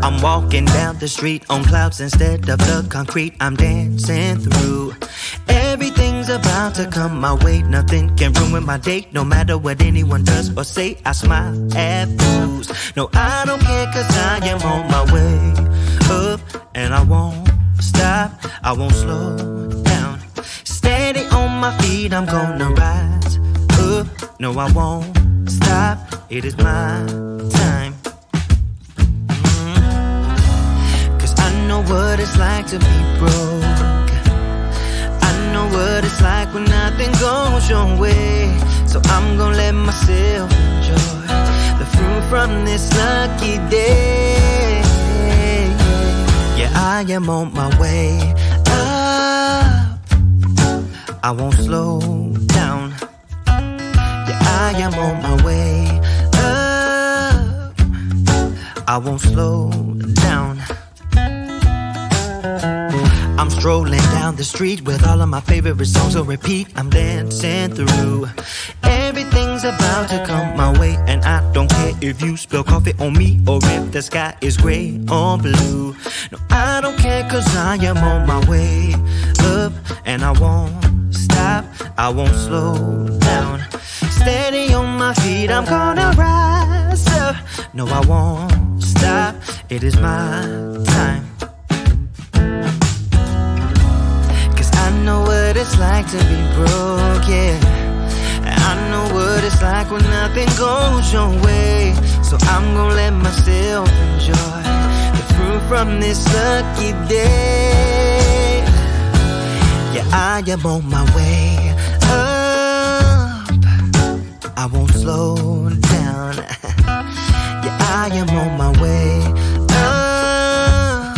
I'm walking down the street on clouds instead of the concrete I'm dancing through. Everything's about to come my way. Nothing can ruin my day. No matter what anyone does or say, I smile at fools. No, I don't care, cause I am on my way up. And I won't stop, I won't slow down. Steady on my feet, I'm gonna rise up. No, I won't stop, it is my time. Cause I know what it's like to be broke. I know what it's like when nothing goes your way. So I'm gonna let myself enjoy the fruit from this lucky day. Yeah, I am on my way up. I won't slow down. Yeah, I am on my way up. I won't slow down. I'm strolling down the street with all of my favorite songs on repeat. I'm dancing through. Everything's about to come my way, and I don't care if you spill coffee on me or if the sky is gray or blue. No, I don't care, cause I am on my way up. And I won't stop, I won't slow down. Steady on my feet, I'm gonna rise up. No, I won't stop, it is my time. I know what it's like to be broke, yeah. I know what it's like when nothing goes your way. So I'm gonna let myself enjoy the fruit from this lucky day. Yeah, I am on my way up. I won't slow down. Yeah, I am on my way up.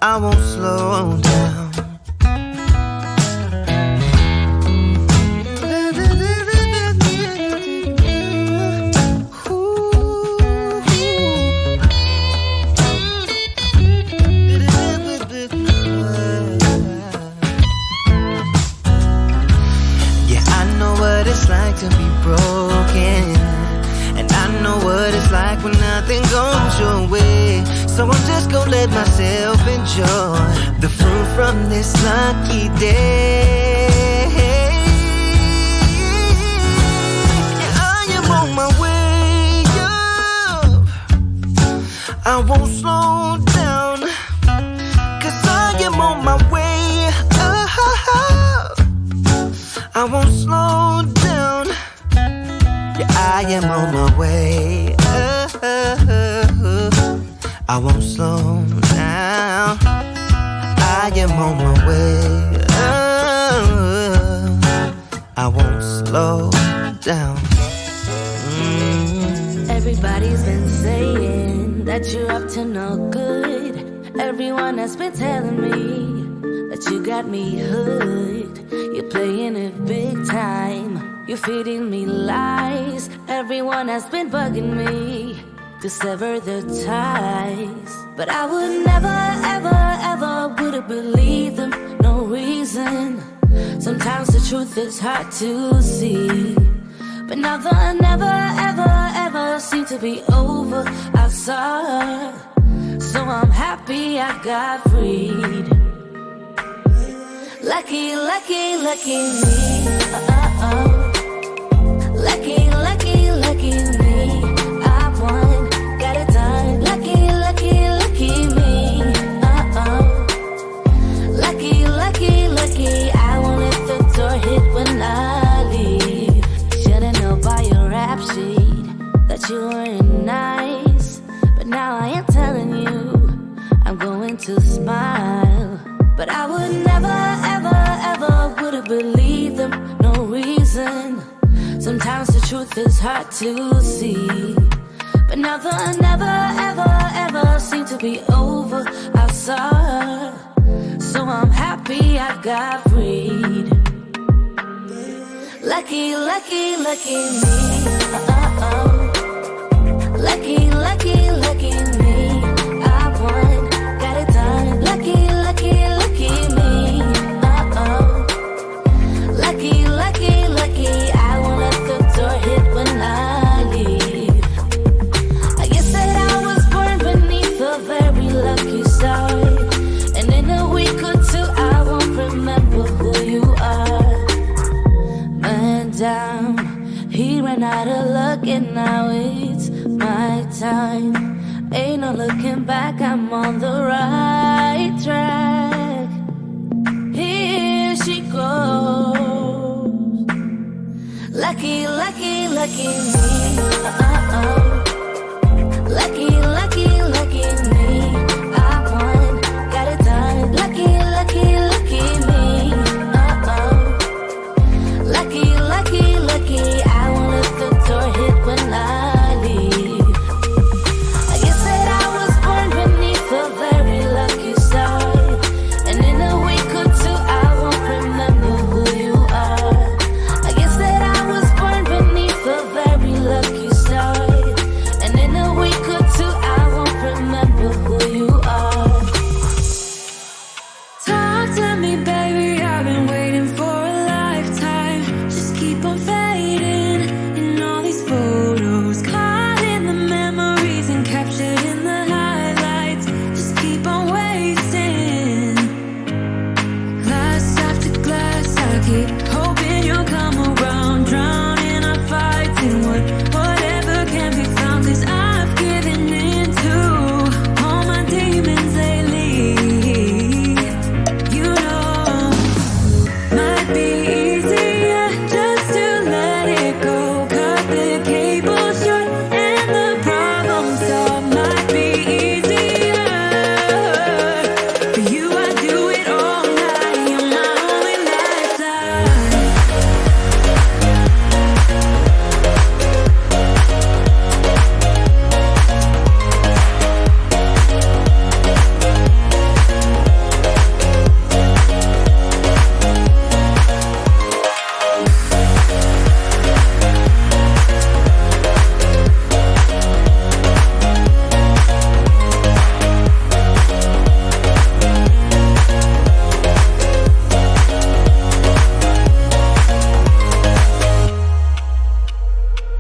I won't slow down. To be broken, and I know what it's like when nothing goes your way. So I'm just gonna let myself enjoy the fruit from this lucky day. Yeah, I am on my way up. I won't slow down, cause I am on my way up. I won't slow down. Yeah, I am on my way up. I won't slow down. I am on my way up. I won't slow down. Everybody's been saying that you're up to no good. Everyone has been telling me that you got me hooked. You're playing it big time. You're feeding me lies. Everyone has been bugging me to sever the ties. But I would never, ever, ever would have believed them. No reason. Sometimes the truth is hard to see. But now the never, ever, ever seemed to be over. I saw her, so I'm happy I got freed. Lucky, lucky, lucky me. Lucky, lucky, lucky me. I won, got it done. Lucky, lucky, lucky me. Lucky, lucky, lucky. I won't let the door hit when I leave. Should've known by your rap sheet that you weren't nice. But now I am telling you, I'm going to smile. But I would never, ever, ever would have believed them. No reason. Sometimes the truth is hard to see. But now the never, ever, ever seemed to be over. I saw her, so I'm happy I got freed. Lucky, lucky, lucky me. Lucky, lucky, lucky me. I won, got it done. Lucky, lucky, lucky me. Lucky, lucky, lucky. I won't let the door hit when I leave. I guess that I was born beneath the time. Ain't no looking back, I'm on the right track. Here she goes. Lucky, lucky, lucky me. Lucky, lucky, lucky me. I won, got it done. Lucky, lucky, lucky me. Lucky, lucky, lucky. I won't let the door hit when I leave. I guess that I was born beneath a very lucky star. And in a week or two, I won't remember who you are. I guess that I was born beneath a very lucky star. And in a week or two, I won't remember who you are. Talk to me, baby, I've been waiting for a lifetime. Just keep on fading in all these photos, caught in the memories and captured in the highlights. Just keep on wasting. Glass after glass, I keep hoping you'll come around. Drowning our fights in whatever can be found. 'Cause I've given in to all my demons lately. You know, might be easier just to let it go. Cut the cable short and the problem solved. Might be easier for you. I do it all night. You're my only lifeline.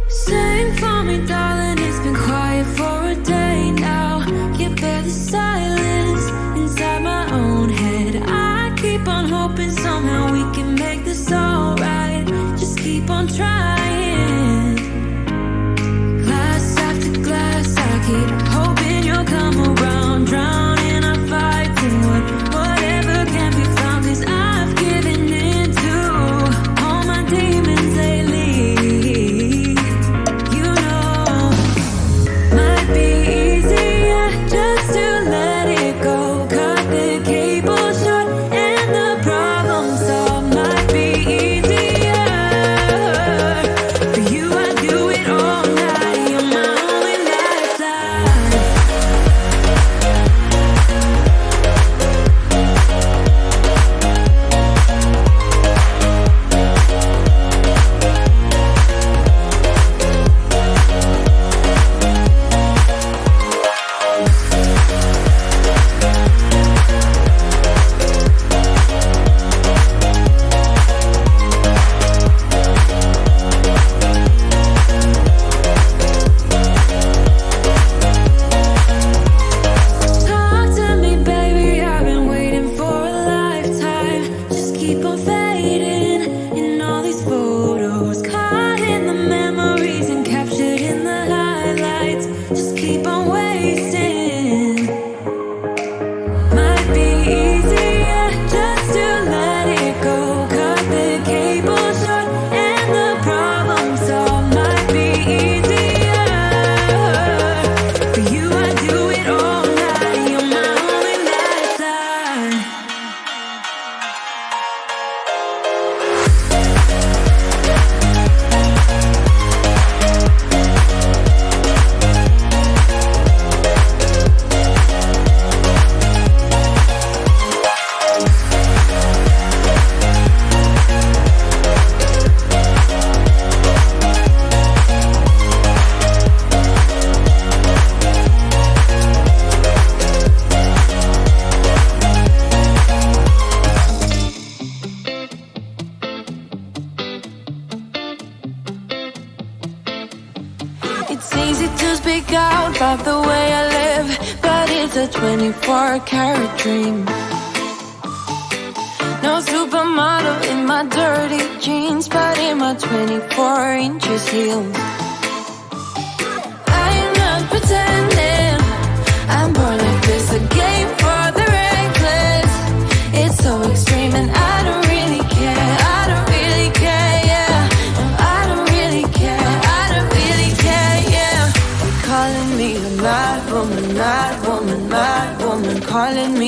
Sing for me, darling, it's been quiet for a day now. You bear the silence inside my own head. I keep on hoping somehow we can make this alright. Just keep on trying. Glass after glass, I keep hoping you'll come around. Drowning our fights in whatever can be found. 'Cause I've given in to all my demons lately. You know, might be easier just to let it go. Cut the cable short and the problem solved. Might be easier for you. I do it all night. You're my only lifeline. Talk to me, baby, I've been waiting for a lifetime. Just keep on fading in all these photos, caught in the memories and captured in the highlights. Just keep on wasting. Might be easier just to let it go. Cut the cable short and the problem solved. Might be easier for you. I do it all night. You're my only lifeline. It's easy to speak out about the way I live, but it's a 24-karat dream. No supermodel in my dirty jeans, but in my 24 inches heels. I am not pretending calling me